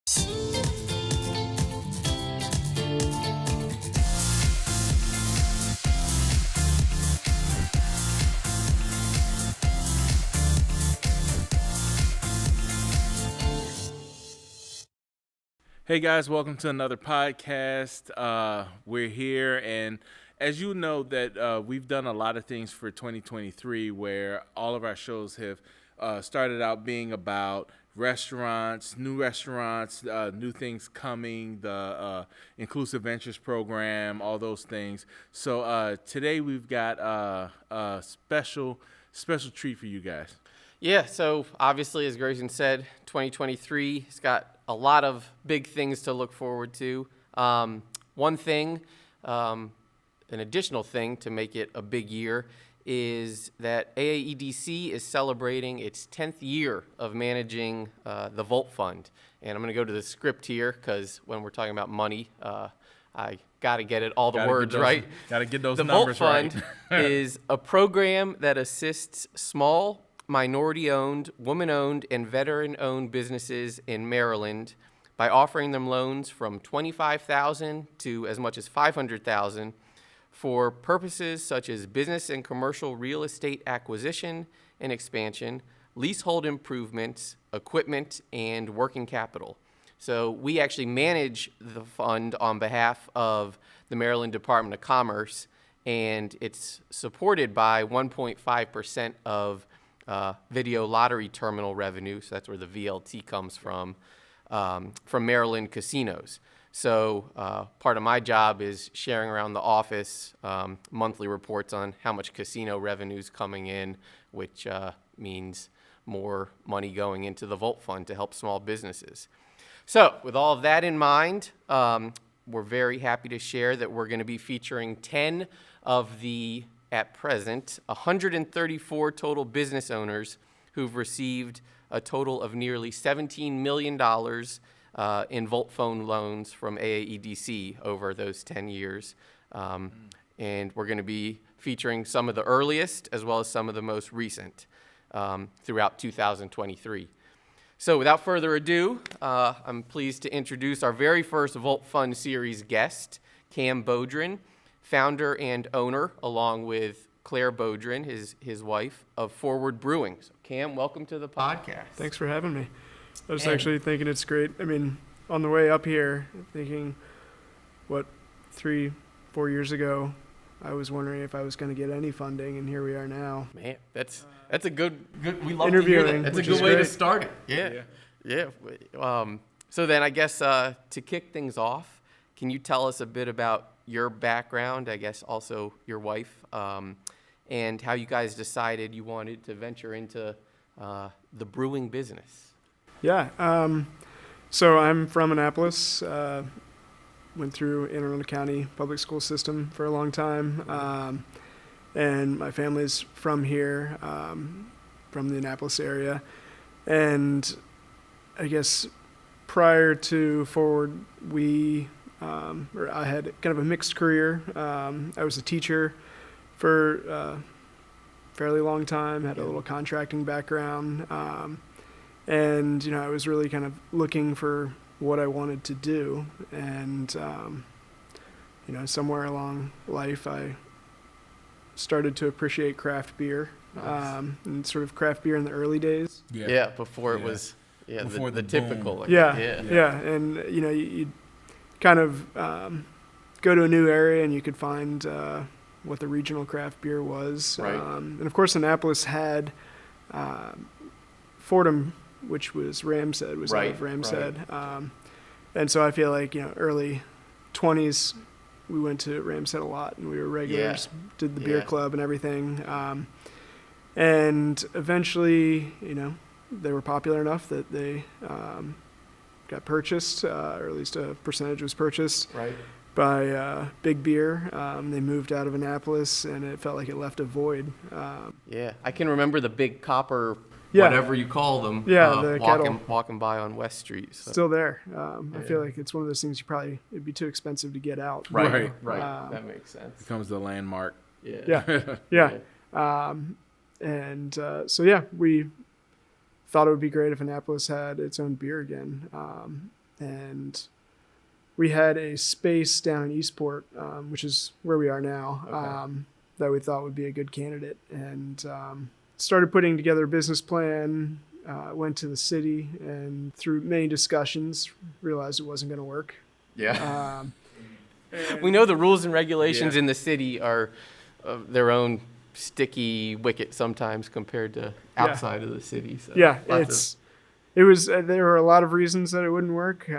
Hey guys, welcome to another podcast. We're here, and as you know that we've done a lot of things for 2023 where all of our shows have started out being about restaurants, new things coming, the Inclusive Ventures program, all those things. So today we've got a special treat for you guys. Yeah, so obviously, as Grayson said, 2023 has got a lot of big things to look forward to. One thing, an additional thing to make it a big year is that AAEDC is celebrating its 10th year of managing the Volt Fund. And I'm going to go to the script here because when we're talking about money, I got to get all the words right. Got to get those the numbers right. The Volt Fund is a program that assists small, minority-owned, woman-owned, and veteran-owned businesses in Maryland by offering them loans from $25,000 to as much as $500,000 for purposes such as business and commercial real estate acquisition and expansion, leasehold improvements, equipment, and working capital. So we actually manage the fund on behalf of the Maryland Department of Commerce, and it's supported by 1.5% of video lottery terminal revenue, so that's where the VLT comes from Maryland casinos. So part of my job is sharing around the office monthly reports on how much casino revenue is coming in, which means more money going into the Volt Fund to help small businesses. So with all of that in mind, we're very happy to share that we're going to be featuring 10 of the at present, 134 total business owners who've received a total of nearly $17 million in Volt Phone loans from AAEDC over those 10 years. And we're going to be featuring some of the earliest as well as some of the most recent throughout 2023. So without further ado, I'm pleased to introduce our very first Volt Fund Series guest, Cam Bowdren, founder and owner, along with Claire Bowdren, his wife, of Forward Brewing. So Cam, welcome to the podcast. Thanks for having me. I was actually thinking it's great. I mean, on the way up here, thinking, 3-4 years ago, I was wondering if I was going to get any funding, and here we are now. Man, that's a good. We love interviewing, to hear that. That's a good way to start it. Yeah. So then I guess to kick things off, can you tell us a bit about your background, I guess also your wife, and how you guys decided you wanted to venture into the brewing business? Yeah. So I'm from Annapolis. Went through Anne Arundel County public school system for a long time. And my family's from here, from the Annapolis area. And I guess prior to Forward, I had kind of a mixed career. I was a teacher for a fairly long time, had a little contracting background. And, I was really kind of looking for what I wanted to do. And, somewhere along life, I started to appreciate craft beer, and sort of craft beer in the early days. Before it was before the typical. And, you kind of go to a new area and you could find what the regional craft beer was. Right. And, of course, Annapolis had Fordham, which was Ramshead, out of Ramshead. Right. And so I feel like, early 20s, we went to Ramshead a lot, and we were regulars, did the beer club and everything. And eventually, they were popular enough that they got purchased, or at least a percentage was purchased by Big Beer. They moved out of Annapolis, and it felt like it left a void. I can remember the big copper, whatever you call them, the kettle. walking by on West Street. So. Still there. I feel like it's one of those things it'd be too expensive to get out. Right. That makes sense. Becomes the landmark. Yeah. We thought it would be great if Annapolis had its own beer again. and we had a space down in Eastport, which is where we are now, that we thought would be a good candidate, and started putting together a business plan. Went to the city, and through many discussions, realized it wasn't going to work. Yeah. We know the rules and regulations in the city are their own sticky wicket sometimes compared to outside of the city. So there were a lot of reasons that it wouldn't work.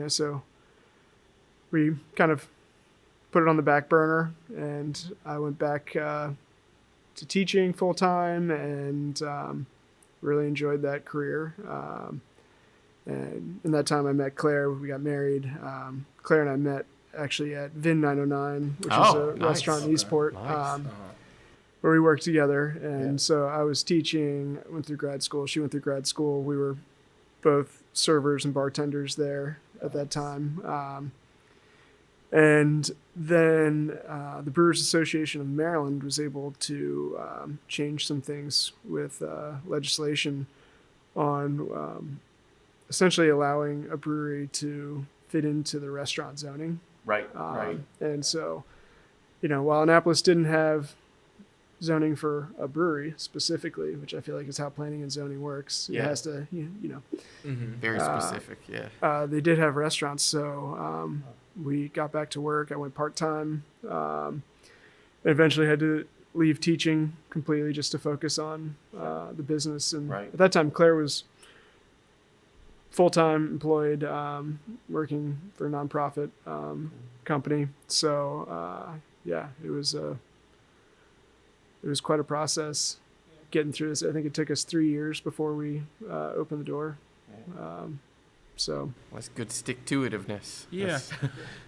So we kind of put it on the back burner, and I went back to teaching full time, and really enjoyed that career. And in that time I met Claire. We got married. Claire and I met actually at Vin 909, which is a restaurant in Eastport, where we worked together. And so I was teaching, went through grad school. She went through grad school. We were both servers and bartenders there at that time. And then the Brewers Association of Maryland was able to change some things with legislation on essentially allowing a brewery to fit into the restaurant zoning. Right. And so, while Annapolis didn't have zoning for a brewery specifically, which I feel like is how planning and zoning works, it has to, very specific. Yeah. They did have restaurants, so we got back to work. I went part-time. Eventually had to leave teaching completely just to focus on the business. And at that time, Claire was full-time employed, working for a nonprofit company. So it was quite a process getting through this. I think it took us 3 years before we opened the door. So that's good stick-to-itiveness. Yeah.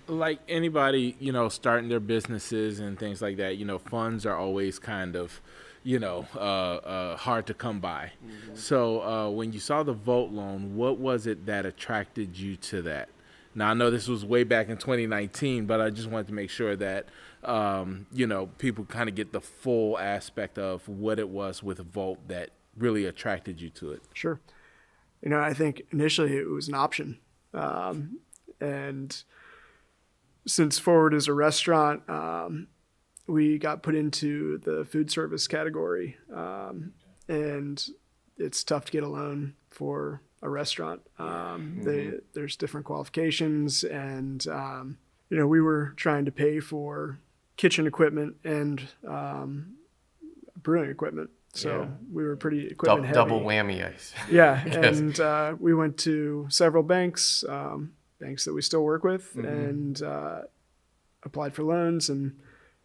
Like anybody, starting their businesses and things like that, funds are always kind of, hard to come by. Mm-hmm. So when you saw the Volt loan, what was it that attracted you to that? Now, I know this was way back in 2019, but I just wanted to make sure that, people kind of get the full aspect of what it was with Volt that really attracted you to it. Sure. I think initially it was an option. And since Forward is a restaurant, we got put into the food service category. And it's tough to get a loan for a restaurant. There's different qualifications, and, we were trying to pay for kitchen equipment and brewing equipment. So we were pretty equipment heavy. Double whammy ice. Yeah, and we went to several banks that we still work with, and applied for loans, and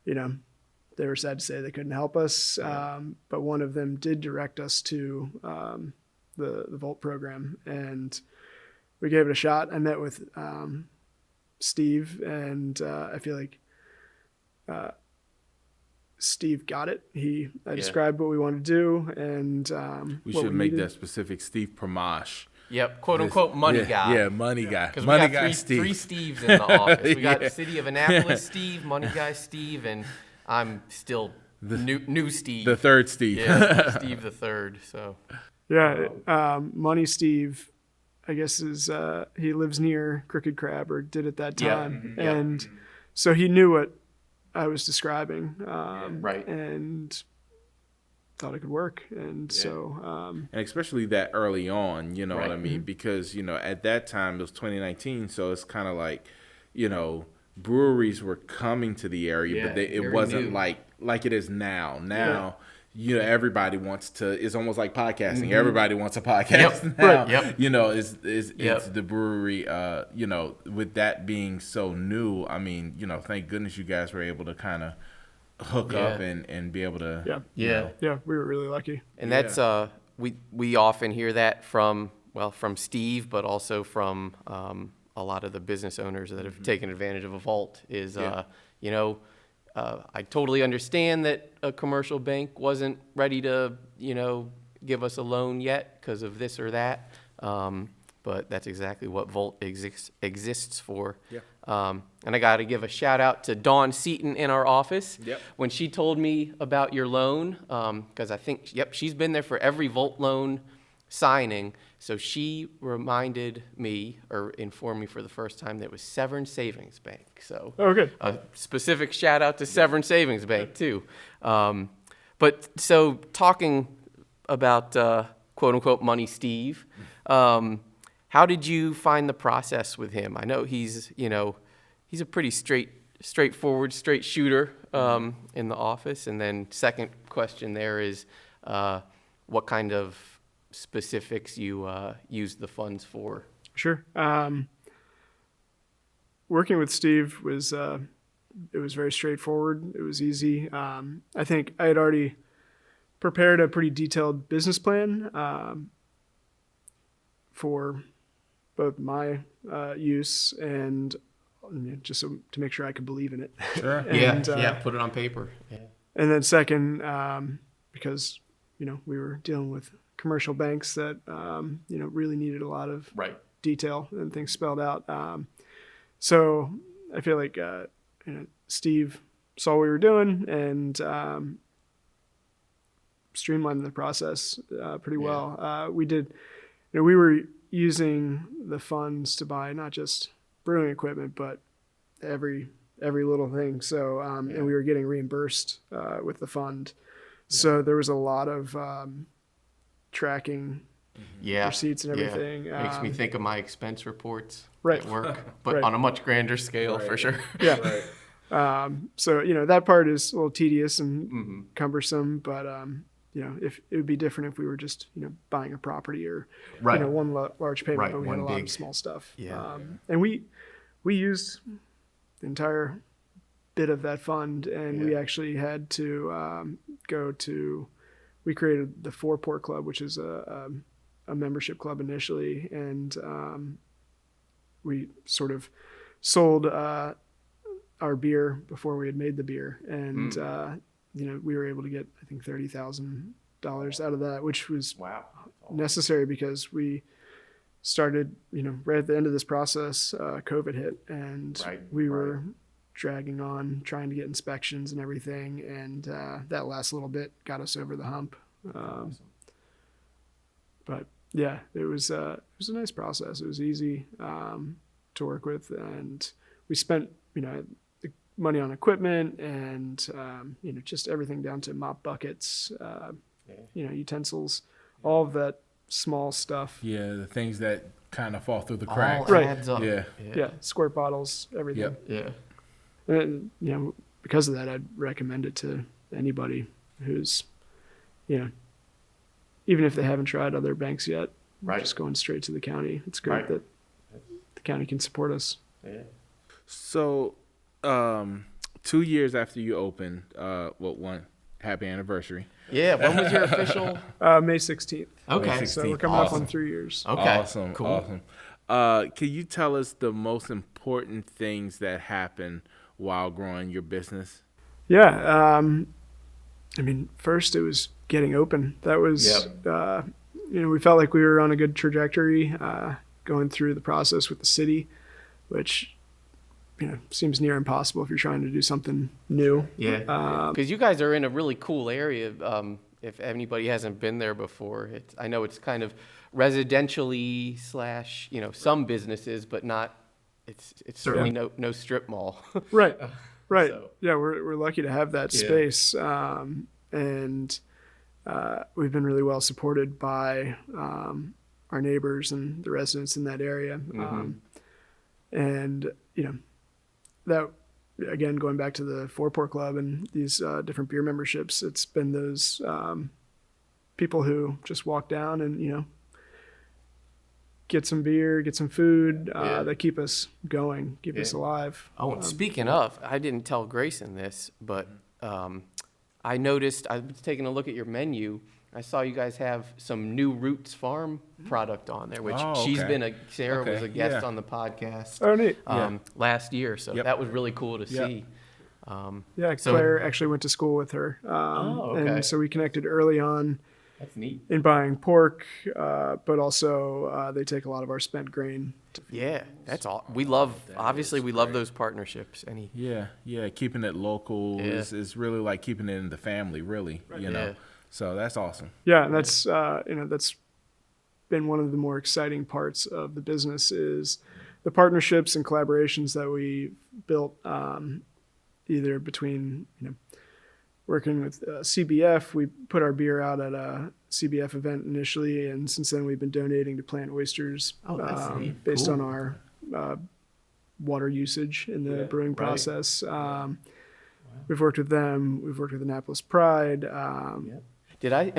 they were sad to say they couldn't help us, but one of them did direct us to the Volt program, and we gave it a shot. I met with Steve, and I feel like Steve got it. I described what we wanted to do, and we should make that specific. Steve Pramash. Yep, quote unquote money guy. Yeah, money guy. Because we got three Steves in the office. We got the City of Annapolis Steve, money guy Steve, and I'm still new Steve. The third Steve. Yeah, Steve the third. So. Yeah, Money Steve, I guess he lives near Crooked Crab, or did at that time, and so he knew what I was describing, and thought it could work, and so and especially that early on, what I mean, because at that time it was 2019, so it's kind of like breweries were coming to the area, but it wasn't like it is now. Everybody wants to. It's almost like podcasting. Mm-hmm. Everybody wants a podcast now. It's the brewery. With that being so new, I mean, thank goodness you guys were able to kind of hook up and be able to. Yeah, we were really lucky. And that's we often hear that from Steve, but also from a lot of the business owners that have taken advantage of a Volt. I totally understand that a commercial bank wasn't ready to, give us a loan yet because of this or that. But that's exactly what Volt exists for. Yeah. And I got to give a shout out to Dawn Seaton in our office. Yep. When she told me about your loan, because I think, she's been there for every Volt loan signing. So she reminded me, or informed me for the first time, that it was Severn Savings Bank. So Oh, good. a specific shout out to Severn Savings Bank too. But so talking about quote unquote Money Steve, how did you find the process with him? I know he's a pretty straightforward, straight shooter in the office. And then second question there is what kind of specifics you use the funds for? Sure. Working with Steve was it was very straightforward. It was easy. I think I had already prepared a pretty detailed business plan for both my use and just to make sure I could believe in it. Sure. And, Put it on paper. Yeah. And then second, because we were dealing with commercial banks that really needed a lot of Right. detail and things spelled out. So I feel like Steve saw what we were doing and streamlined the process pretty well. We did, we were using the funds to buy not just brewing equipment, but every little thing. So and we were getting reimbursed with the fund. So there was a lot of tracking receipts and everything. Makes me think of my expense reports Right. at work, but Right. on a much grander scale for sure. Yeah. Right. So that part is a little tedious and Mm-hmm. cumbersome, but if it would be different if we were just buying a property or Right. one large payment, Right, but we had one a lot big- of small stuff. Yeah. And we used the entire bit of that fund, and we actually had to we created the Four Port Club, which is a membership club initially, and we sort of sold our beer before we had made the beer, and we were able to get I think $30,000 out of that, which was Wow. necessary because we started right at the end of this process, COVID hit, and we were dragging on trying to get inspections and everything, and that last little bit got us over the hump. But yeah, it was a nice process. It was easy to work with, and we spent money on equipment and just everything down to mop buckets, utensils, all of that small stuff. Yeah, the things that kind of fall through the All cracks. Right. adds up. Yeah, squirt bottles, everything. Yep. Yeah. And, because of that, I'd recommend it to anybody who's, even if they haven't tried other banks yet, Right. just going straight to the county. It's great Right. that the county can support us. Yeah. So, 2 years after you opened, happy anniversary. Yeah. When was your official? May 16th. Okay. So we're coming up on 3 years. Okay. Awesome. Cool. Awesome. Can you tell us the most important things that happen while growing your business? Yeah. First it was getting open. That was, we felt like we were on a good trajectory, going through the process with the city, which, seems near impossible if you're trying to do something new. Yeah. Because you guys are in a really cool area. If anybody hasn't been there before, I know it's kind of residentially / some businesses, but not. It's certainly no strip mall. Right. Right. So- Yeah, we're lucky to have that space, and we've been really well supported by our neighbors and the residents in that area, and that again going back to the Four Port Club and these different beer memberships, it's been those people who just walk down and get some beer, get some food that keep us going, keep us alive. Oh, and speaking of, I didn't tell Grayson this, but I noticed, I was taking a look at your menu. I saw you guys have some New Roots Farm product on there, which Sarah was a guest on the podcast Oh, neat. last year. So that was really cool to see. Claire actually went to school with her. okay. And so we connected early on That's neat. in buying pork, but also they take a lot of our spent grain. Yeah, that's all. We love those partnerships. Keeping it local is really like keeping it in the family, really, you know. Yeah. So that's awesome. Yeah, and that's been one of the more exciting parts of the business is the partnerships and collaborations that we built, either between, working with CBF. We put our beer out at a CBF event initially, and since then we've been donating to plant oysters based Cool. on our water usage in the brewing process. We've worked with them. We've worked with Annapolis Pride. Am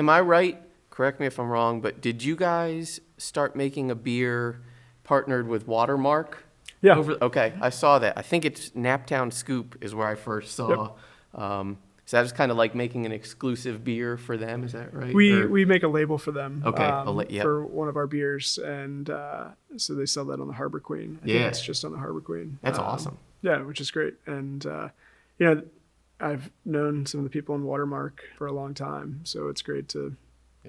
I right? Correct me if I'm wrong, but did you guys start making a beer partnered with Watermark? Yeah. Okay, I saw that. I think it's Naptown Scoop is where I first saw. So that was kind of like making an exclusive beer for them. Is that right? We make a label for them. Okay, for one of our beers, and so they sell that on the Harbor Queen. I think it's just on the Harbor Queen. That's awesome. Yeah, which is great. And I've known some of the people in Watermark for a long time, so it's great to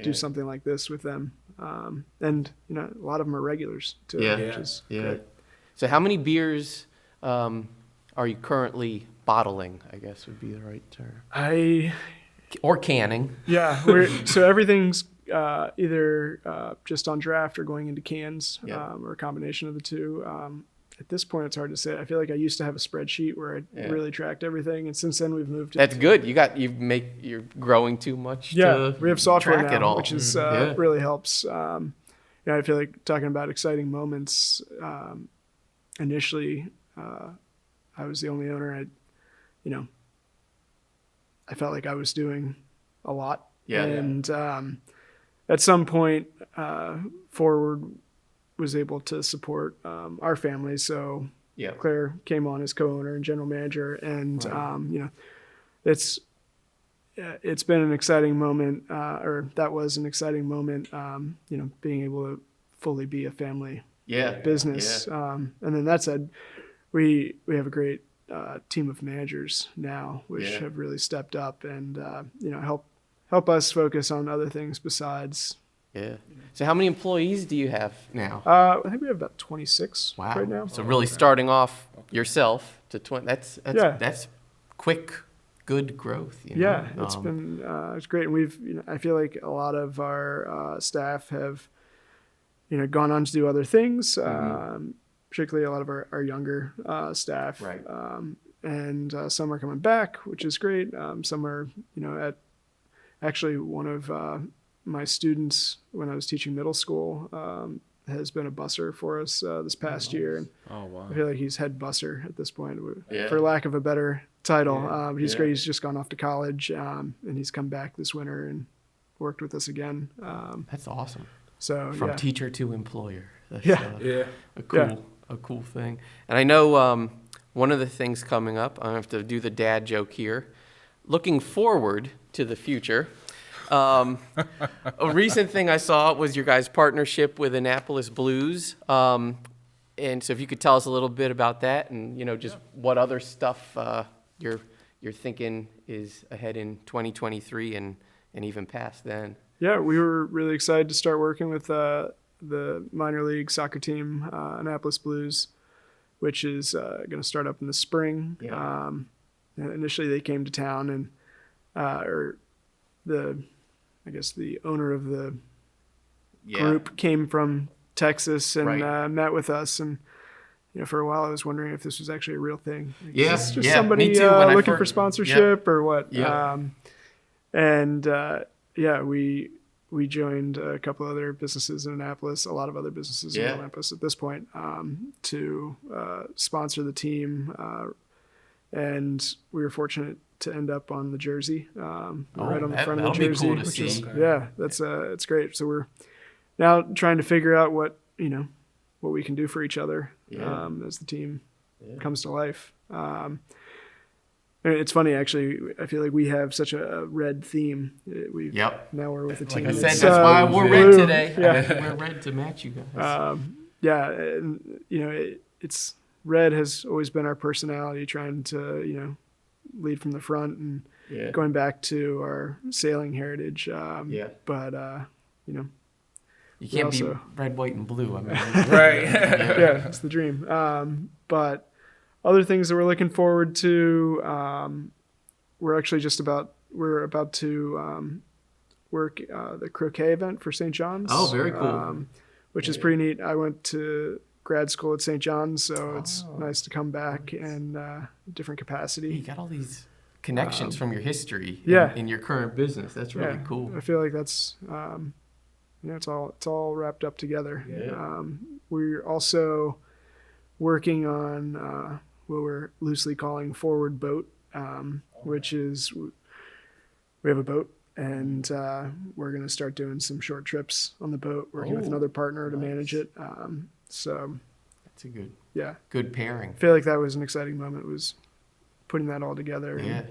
do something like this with them. And a lot of them are regulars too, which is great. So how many beers are you currently bottling, I guess would be the right term? Or canning. Yeah, so everything's either just on draft or going into cans, or a combination of the two. At this point, it's hard to say. I feel like I used to have a spreadsheet where I really tracked everything, and since then we've moved. That's good. You're growing too much. Yeah, we have software track now, it all. which is really helps. I feel like talking about exciting moments. Initially, I was the only owner. I felt like I was doing a lot. And at some point, Forward was able to support our family. So Claire came on as co-owner and general manager. And, it's been an exciting moment, or that was an exciting moment, being able to fully be a family business. And then that said, we have a great team of managers now, which have really stepped up and help us focus on other things besides. Yeah. So how many employees do you have now? I think we have about 26 right now. So really starting off yourself to 20. That's quick, good growth. Yeah, it's been it's great, and we've I feel like a lot of our staff have gone on to do other things. Particularly a lot of our younger staff. Right. And some are coming back, which is great. Some are, actually one of my students when I was teaching middle school has been a busser for us this past year. And I feel like he's head busser at this point, for lack of a better title. He's great. He's just gone off to college, and he's come back this winter and worked with us again. That's awesome. So from teacher to employer. That's, a cool thing. And I know one of the things coming up, I have to do the dad joke here. Looking forward to the future, a recent thing I saw was your guys' partnership with Annapolis Blues. And so if you could tell us a little bit about that and, just what other stuff you're thinking is ahead in 2023 and even past then. Yeah, we were really excited to start working with the minor league soccer team, Annapolis Blues, which is going to start up in the spring. Initially, they came to town, and the owner of the group came from Texas and met with us. And for a while, I was wondering if this was actually a real thing. Is this just somebody me too, looking for sponsorship or what? We joined a couple other businesses in Annapolis, a lot of other businesses in Annapolis at this point, to sponsor the team. And we were fortunate to end up on the jersey, right on the front of the jersey. Cool to see. It's great. So we're now trying to figure out what we can do for each other as the team comes to life. It's funny, actually. I feel like we have such a red theme. Now we're with a team. Like I said, that's why we're red today. We're red to match you guys. It's red has always been our personality, trying to lead from the front and going back to our sailing heritage. But you can't be red, white, and blue. I mean, right? It's the dream. But other things that we're looking forward to, we're about to work the croquet event for St. John's. Oh, very cool. Which is pretty neat. I went to grad school at St. John's, so it's nice to come back in different capacity. You got all these connections from your history in your current business. That's really cool. I feel like that's it's all wrapped up together. Yeah. We're also working on what we're loosely calling Forward Boat, which is we have a boat. And we're going to start doing some short trips on the boat, working with another partner to manage it. So that's a good pairing. I feel like that was an exciting moment, was putting that all together and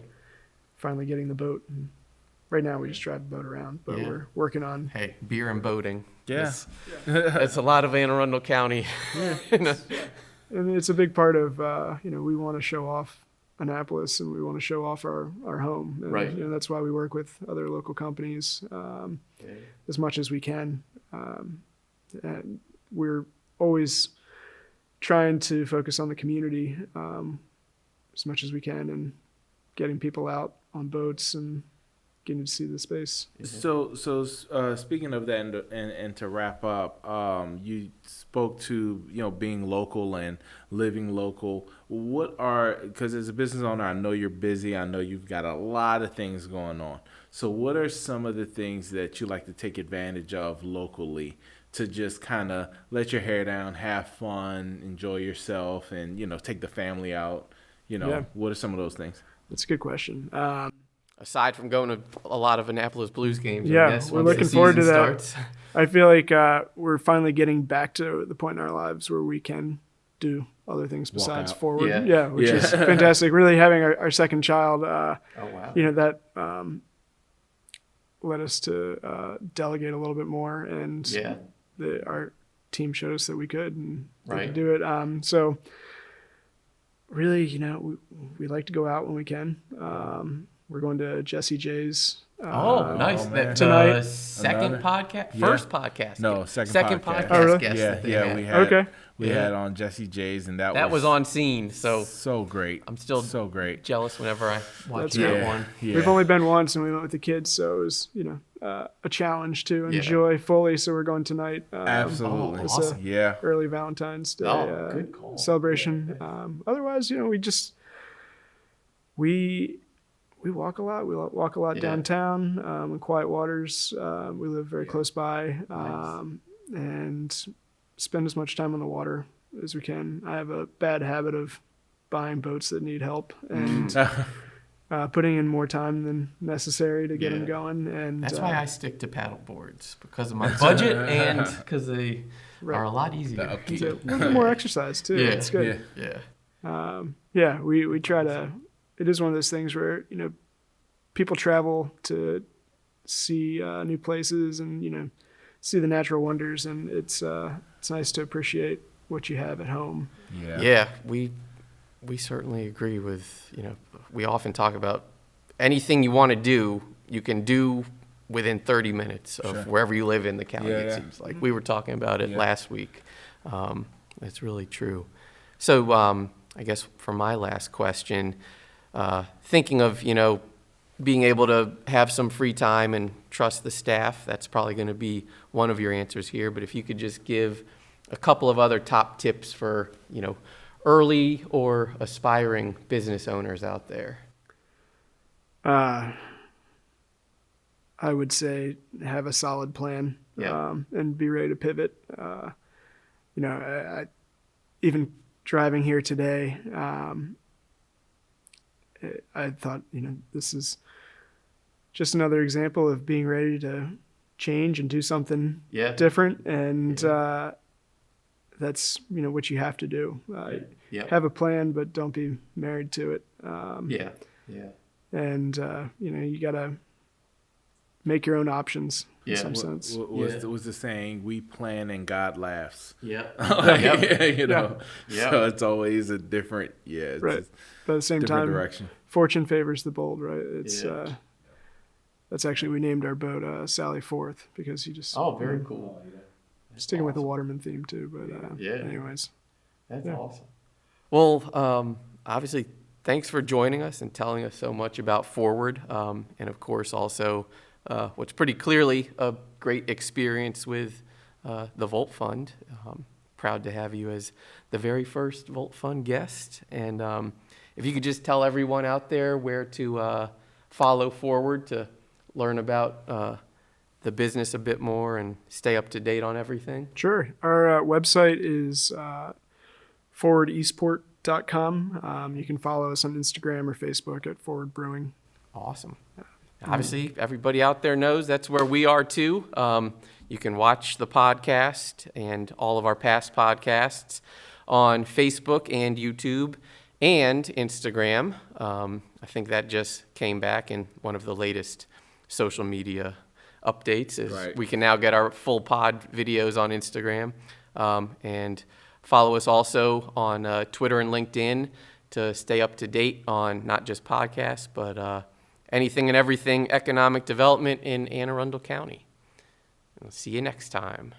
finally getting the boat. And right now we just drive the boat around, but we're working on... Hey, beer and boating. Yeah. That's a lot of Anne Arundel County. And it's a big part of, we want to show off Annapolis, and we want to show off our home. And, right. That's why we work with other local companies as much as we can. And we're always trying to focus on the community as much as we can, and getting people out on boats and getting to see the space. So speaking of that, and to wrap up, you spoke to being local and living local. Because as a business owner, I know you're busy. I know you've got a lot of things going on. So what are some of the things that you like to take advantage of locally to just kind of let your hair down, have fun, enjoy yourself, and take the family out? What are some of those things? That's a good question. Aside from going to a lot of Annapolis Blues games, yeah, I guess, we're looking forward to that. Starts. I feel like we're finally getting back to the point in our lives where we can do other things besides forward. Yeah, which is fantastic. Really having our second child, that led us to delegate a little bit more, and our team showed us that we could, and we could do it. So really, we like to go out when we can. We're going to Jesse J's. Nice. Tonight. Second podcast? First podcast. No, second podcast. Oh, really? Guest We had on Jesse J's, and that was on scene. So great. I'm still so great. Jealous whenever I watch That's that one. Yeah. We've only been once, and we went with the kids, so it was a challenge to enjoy fully. So we're going tonight. Absolutely. It's awesome. early Valentine's Day good call. celebration. Otherwise, we walk a lot. We walk a lot downtown in quiet waters. We live very close by, and spend as much time on the water as we can. I have a bad habit of buying boats that need help and putting in more time than necessary to get them going. And that's why I stick to paddle boards, because of my budget and because they are a lot easier. It's a little bit more exercise too. Yeah, it's good. We try to. It is one of those things where people travel to see new places and see the natural wonders, and it's nice to appreciate what you have at home. Yeah, we certainly agree with we often talk about anything you want to do, you can do within 30 minutes of wherever you live in the county. It seems like we were talking about it last week. It's really true. So I guess for my last question. Thinking of, being able to have some free time and trust the staff, that's probably going to be one of your answers here. But if you could just give a couple of other top tips for, early or aspiring business owners out there. I would say have a solid plan and be ready to pivot. I even driving here today, I thought, this is just another example of being ready to change and do something different. And that's, what you have to do. Have a plan, but don't be married to it. And, you got to make your own options in some sense. Was the saying, we plan and God laughs. Yeah. So it's always a different, right. But at the same time, direction. Fortune favors the bold, right? It's that's actually, we named our boat Sally Forth, because he just very cool. Sticking with the Waterman theme too, but anyways, that's awesome. Well, obviously, thanks for joining us and telling us so much about Forward, and of course also what's pretty clearly a great experience with the Volt Fund. Proud to have you as the very first Volt Fund guest. And if you could just tell everyone out there where to follow forward to learn about the business a bit more and stay up to date on everything. Sure. Our website is forwardeastport.com. You can follow us on Instagram or Facebook at Forward Brewing. Awesome. Obviously, everybody out there knows that's where we are too. You can watch the podcast and all of our past podcasts on Facebook and YouTube and Instagram. I think that just came back in one of the latest social media updates. Is we can now get our full pod videos on Instagram. And follow us also on Twitter and LinkedIn to stay up to date on not just podcasts, but anything and everything economic development in Anne Arundel County. We'll see you next time.